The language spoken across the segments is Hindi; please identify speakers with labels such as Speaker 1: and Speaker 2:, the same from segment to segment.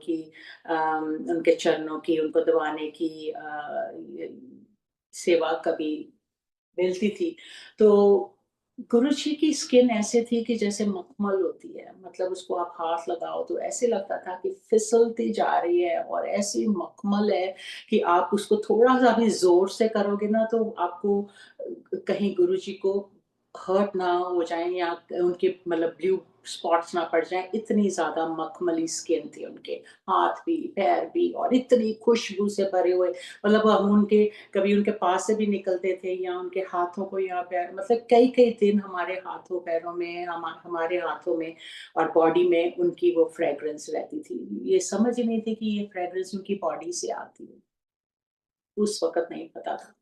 Speaker 1: उनकी उनके चरणों की, उनको दबाने की सेवा कभी मिलती थी। तो गुरुजी की स्किन ऐसे थी कि जैसे मखमल होती है, मतलब उसको आप हाथ लगाओ तो ऐसे लगता था कि फिसलती जा रही है और ऐसी मखमल है कि आप उसको थोड़ा-सा भी ज़ोर से करोगे ना तो आपको कहीं गुरुजी को हर्ट ना हो जाए या उनके मतलब ब्लू स्पॉट्स ना पड़ जाएँ, इतनी ज़्यादा मखमली स्किन थी उनके। हाथ भी, पैर भी और इतनी खुशबू से भरे हुए, मतलब हम उनके कभी उनके पास से भी निकलते थे या उनके हाथों को या पैर मतलब कई-कई दिन हमारे हाथों पैरों में, हमारे हाथों में और बॉडी में उनकी वो फ्रेग्रेंस रहती थी। ये समझ ही नहीं थी कि ये फ्रेग्रेंस उनकी बॉडी से आती है। उस वक़्त नहीं पता था।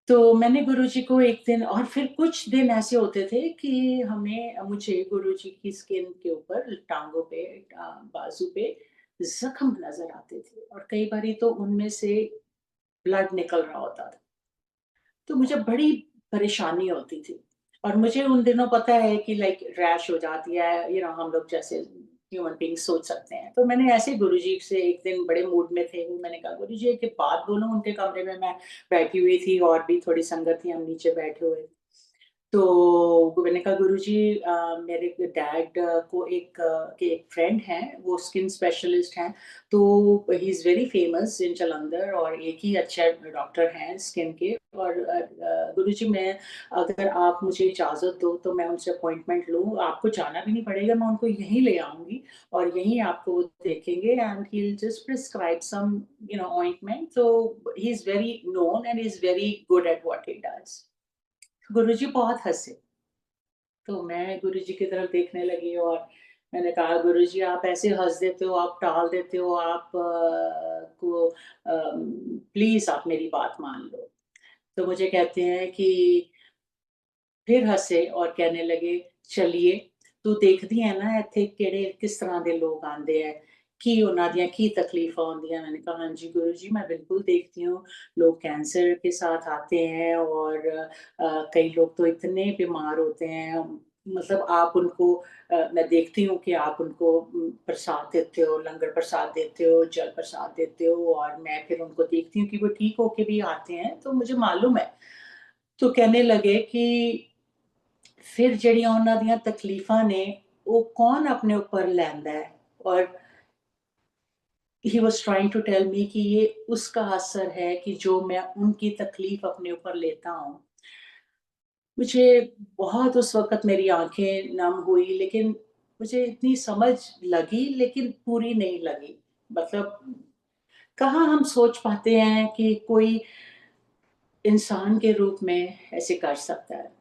Speaker 1: तो मैंने गुरुजी को एक दिन और फिर कुछ दिन ऐसे होते थे कि मुझे गुरुजी की स्किन के ऊपर टाँगों पे बाजू पे ज़ख्म नज़र आते थे और कई बारी तो उनमें से ब्लड निकल रहा होता था। तो मुझे बड़ी परेशानी होती थी और मुझे उन दिनों पता है कि लाइक रैश हो जाती है, हम लोग जैसे ह्यूमन बीइंग सोच सकते हैं। तो मैंने ऐसे गुरुजी से एक दिन बड़े मूड में थे, मैंने कहा गुरुजी एक बात बोलूँ? उनके कमरे में मैं बैठी हुई थी और भी थोड़ी संगत थी, हम नीचे बैठे हुए थे। तो मैंने कहा गुरुजी मेरे डैड को एक फ्रेंड हैं, वो स्किन स्पेशलिस्ट हैं, तो ही is very famous in Jalandhar और एक ही अच्छे डॉक्टर हैं स्किन के और गुरुजी मैं अगर आप मुझे इजाज़त दो तो मैं उनसे अपॉइंटमेंट लूँ, आपको जाना भी नहीं पड़ेगा, मैं उनको यहीं ले आऊँगी और यहीं आपको वो देखेंगे and he will just prescribe some ointment, so he is very known and he is very good at what he does. Guruji बहुत हँसे, तो मैं गुरुजी की तरफ देखने लगी और मैंने कहा गुरुजी आप ऐसे हँस देते हो, आप टाल देते हो, प्लीज़ आप मेरी बात मान लो। तो मुझे कहते हैं कि फिर हँसे और कहने लगे, "चलिए, तू देखदी है ना ਇੱਥੇ ਕਿਹੜੇ किस तरह ਦੇ लोग आंदे है, ਕੀ ਉਹਨਾਂ ਦੀਆਂ ਕੀ तकलीफ़ां होंदियां?" मैंने कहा, "हाँ जी गुरुजी, मैं बिल्कुल देखती हूँ, लोग कैंसर के साथ आते हैं और कई लोग तो इतने बीमार होते हैं, मतलब आप उनको मैं देखती हूँ कि आप उनको प्रसाद देते हो, लंगर प्रसाद देते हो, जल प्रसाद देते हो और मैं फिर उनको देखती हूँ कि वो ठीक होके भी आते हैं, तो मुझे मालूम है।" तो कहने लगे कि ਫਿਰ ਜਿਹੜੀਆਂ ਉਹਨਾਂ ਦੀਆਂ ਤਕਲੀਫ਼ਾਂ ਨੇ, ਉਹ ਕੌਣ ਆਪਣੇ ਉੱਪਰ ਲੈਂਦਾ है और he was trying to tell me कि ये उसका असर है कि जो मैं उनकी तकलीफ़ अपने ऊपर लेता हूँ। मुझे बहुत उस वक़्त मेरी आँखें नम हुई लेकिन मुझे इतनी समझ लगी लेकिन पूरी नहीं लगी। मतलब कहाँ हम सोच पाते हैं कि कोई इंसान के रूप में ऐसे कर सकता है।